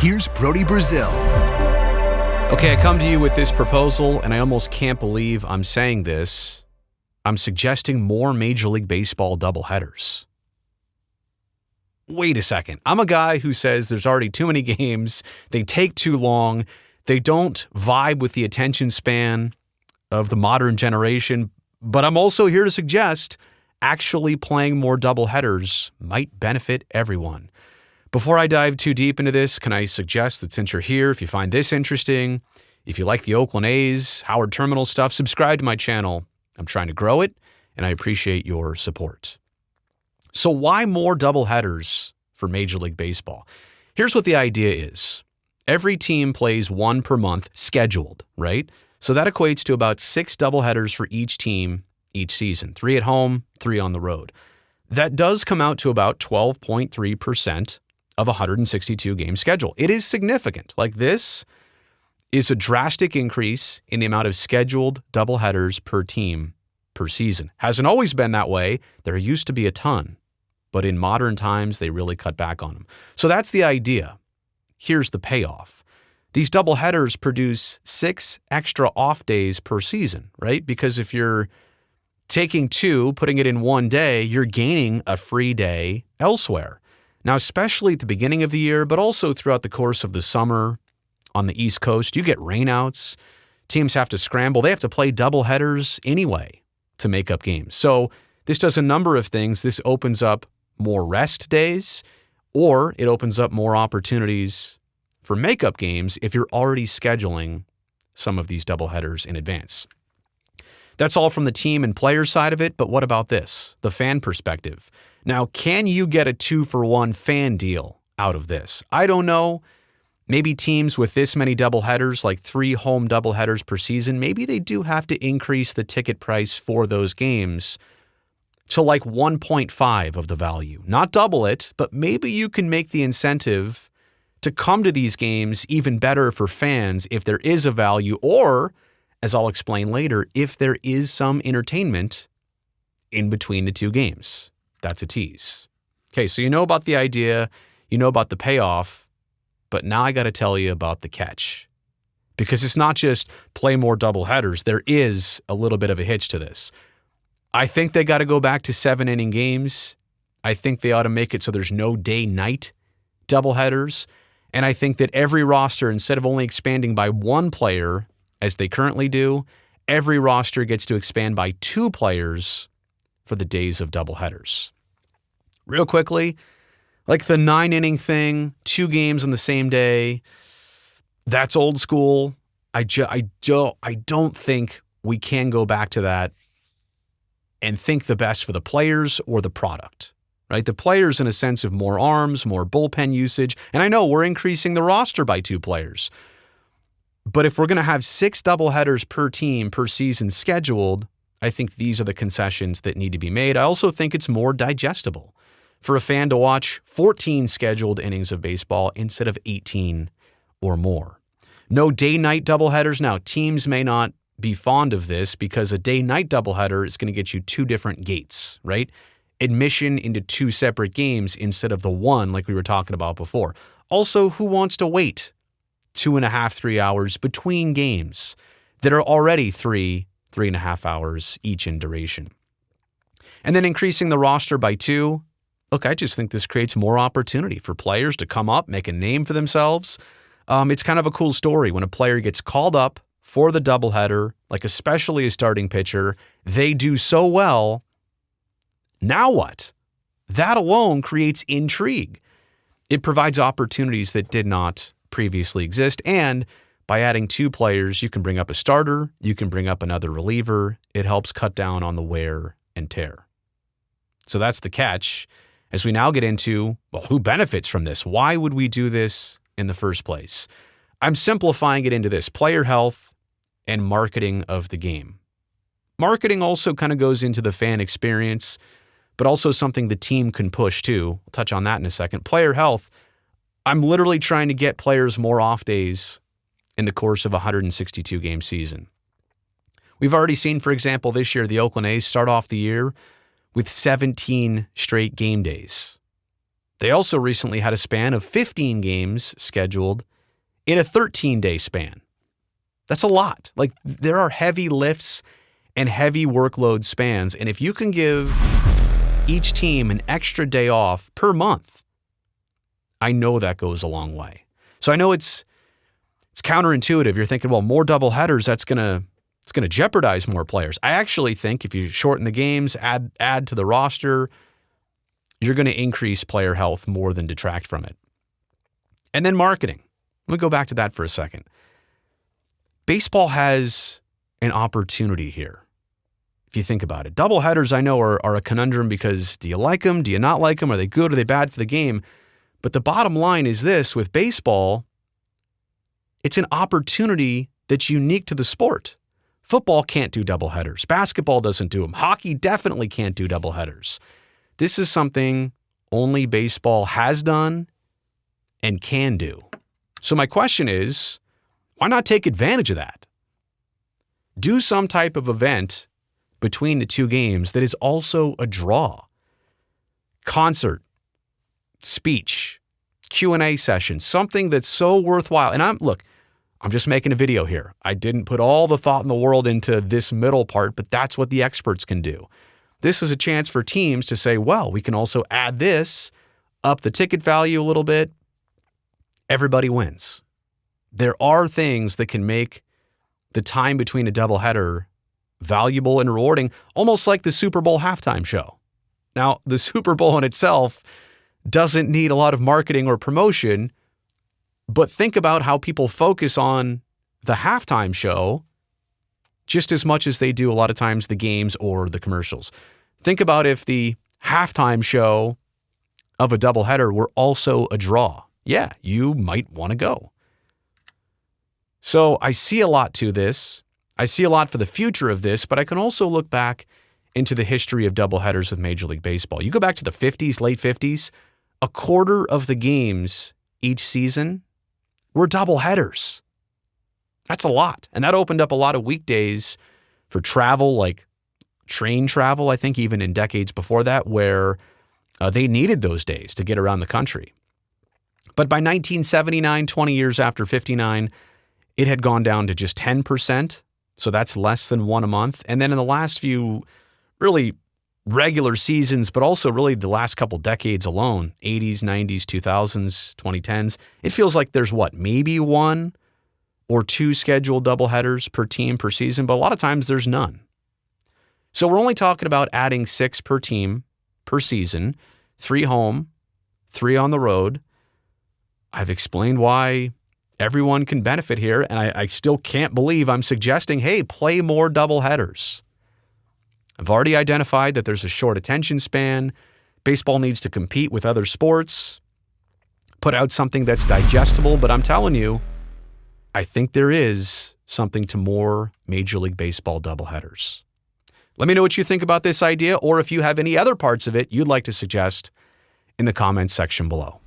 Here's Brody Brazil. Okay, I come to you with this proposal, and I almost can't believe I'm saying this. I'm suggesting more Major League Baseball doubleheaders. Wait a second. I'm a guy who says there's already too many games, they take too long, they don't vibe with the attention span of the modern generation, but I'm also here to suggest actually playing more doubleheaders might benefit everyone. Before I dive too deep into this, can I suggest that since you're here, if you find this interesting, if you like the Oakland A's, Howard Terminal stuff, subscribe to my channel. I'm trying to grow it, and I appreciate your support. So why more doubleheaders for Major League Baseball? Here's what the idea is. Every team plays one per month scheduled, right? So that equates to about 6 doubleheaders for each team each season, 3 at home, 3 on the road. That does come out to about 12.3% of a 162-game schedule. It is significant. Like, this is a drastic increase in the amount of scheduled doubleheaders per team per season. Hasn't always been that way. There used to be a ton, but in modern times, they really cut back on them. So that's the idea. Here's the payoff. These doubleheaders produce 6 extra off days per season, right? Because if you're taking 2, putting it in one day, you're gaining a free day elsewhere. Now, especially at the beginning of the year, but also throughout the course of the summer on the East Coast, you get rainouts. Teams have to scramble. They have to play doubleheaders anyway to make up games. So this does a number of things. This opens up more rest days, or it opens up more opportunities for makeup games if you're already scheduling some of these doubleheaders in advance. That's all from the team and player side of it, but what about this, the fan perspective? Now, can you get a 2-for-1 fan deal out of this? I don't know. Maybe teams with this many doubleheaders, like 3 home doubleheaders per season, maybe they do have to increase the ticket price for those games to like 1.5 of the value. Not double it, but maybe you can make the incentive to come to these games even better for fans if there is a value, or, as I'll explain later, if there is some entertainment in between the 2 games. That's a tease. Okay, so you know about the idea, you know about the payoff, but now I got to tell you about the catch. Because it's not just play more doubleheaders. There is a little bit of a hitch to this. I think they got to go back to 7-inning games. I think they ought to make it so there's no day-night doubleheaders. And I think that every roster, instead of only expanding by 1 player, as they currently do, every roster gets to expand by 2 players for the days of doubleheaders. Real quickly, like the 9-inning thing, 2 games on the same day, that's old school. I don't think we can go back to that and think the best for the players or the product, right? The players in a sense of more arms, more bullpen usage, and I know we're increasing the roster by 2 players. But if we're going to have 6 doubleheaders per team per season scheduled, I think these are the concessions that need to be made. I also think it's more digestible for a fan to watch 14 scheduled innings of baseball instead of 18 or more. No day-night doubleheaders. Now, teams may not be fond of this because a day-night doubleheader is going to get you 2 different gates, right? Admission into 2 separate games instead of the 1 like we were talking about before. Also, who wants to wait 2.5, 3 hours between games that are already 3.5 hours each in duration? And then increasing the roster by 2. Look, I just think this creates more opportunity for players to come up, make a name for themselves. It's kind of a cool story when a player gets called up for the doubleheader, like especially a starting pitcher. They do so well. Now what? That alone creates intrigue. It provides opportunities that did not previously exist, and by adding 2 players, you can bring up a starter, you can bring up another reliever. It helps cut down on the wear and tear. So that's the catch. As we now get into, well, who benefits from this? Why would we do this in the first place? I'm simplifying it into this: player health and marketing of the game. Marketing also kind of goes into the fan experience, but also something the team can push too. We'll touch on that in a second. Player health, I'm literally trying to get players more off days in the course of a 162-game season. We've already seen, for example, this year, the Oakland A's start off the year with 17 straight game days. They also recently had a span of 15 games scheduled in a 13-day span. That's a lot. Like, there are heavy lifts and heavy workload spans. And if you can give each team an extra day off per month, I know that goes a long way. So I know it's counterintuitive. You're thinking, well, more doubleheaders, it's going to jeopardize more players. I actually think if you shorten the games, add to the roster, you're going to increase player health more than detract from it. And then marketing. Let me go back to that for a second. Baseball has an opportunity here. If you think about it, doubleheaders I know are a conundrum because do you like them? Do you not like them? Are they good? Are they bad for the game? But the bottom line is this: with baseball, it's an opportunity that's unique to the sport. Football can't do doubleheaders. Basketball doesn't do them. Hockey definitely can't do doubleheaders. This is something only baseball has done and can do. So my question is, why not take advantage of that? Do some type of event between the two games that is also a draw. Concert, speech, Q&A session, something that's so worthwhile. And I'm just making a video here. I didn't put all the thought in the world into this middle part, but that's what the experts can do. This is a chance for teams to say, well, we can also add this, up the ticket value a little bit. Everybody wins. There are things that can make the time between a doubleheader valuable and rewarding, almost like the Super Bowl halftime show. Now, the Super Bowl in itself doesn't need a lot of marketing or promotion, but think about how people focus on the halftime show just as much as they do a lot of times the games or the commercials. Think about if the halftime show of a doubleheader were also a draw. Yeah, you might want to go. So I see a lot to this. I see a lot for the future of this, but I can also look back into the history of doubleheaders with Major League Baseball. You go back to the 50s, late 50s, a quarter of the games each season were doubleheaders. That's a lot. And that opened up a lot of weekdays for travel, like train travel, I think even in decades before that, where they needed those days to get around the country. But by 1979, 20 years after 59, it had gone down to just 10%. So that's less than one a month. And then in the last few really regular seasons, but also really the last couple decades alone, 80s, 90s, 2000s, 2010s, it feels like there's maybe one or two scheduled doubleheaders per team per season, but a lot of times there's none. So we're only talking about adding 6 per team per season, 3 home, 3 on the road. I've explained why everyone can benefit here, and I still can't believe I'm suggesting, hey, play more doubleheaders. I've already identified that there's a short attention span. Baseball needs to compete with other sports, put out something that's digestible, but I'm telling you, I think there is something to more Major League Baseball doubleheaders. Let me know what you think about this idea, or if you have any other parts of it you'd like to suggest in the comments section below.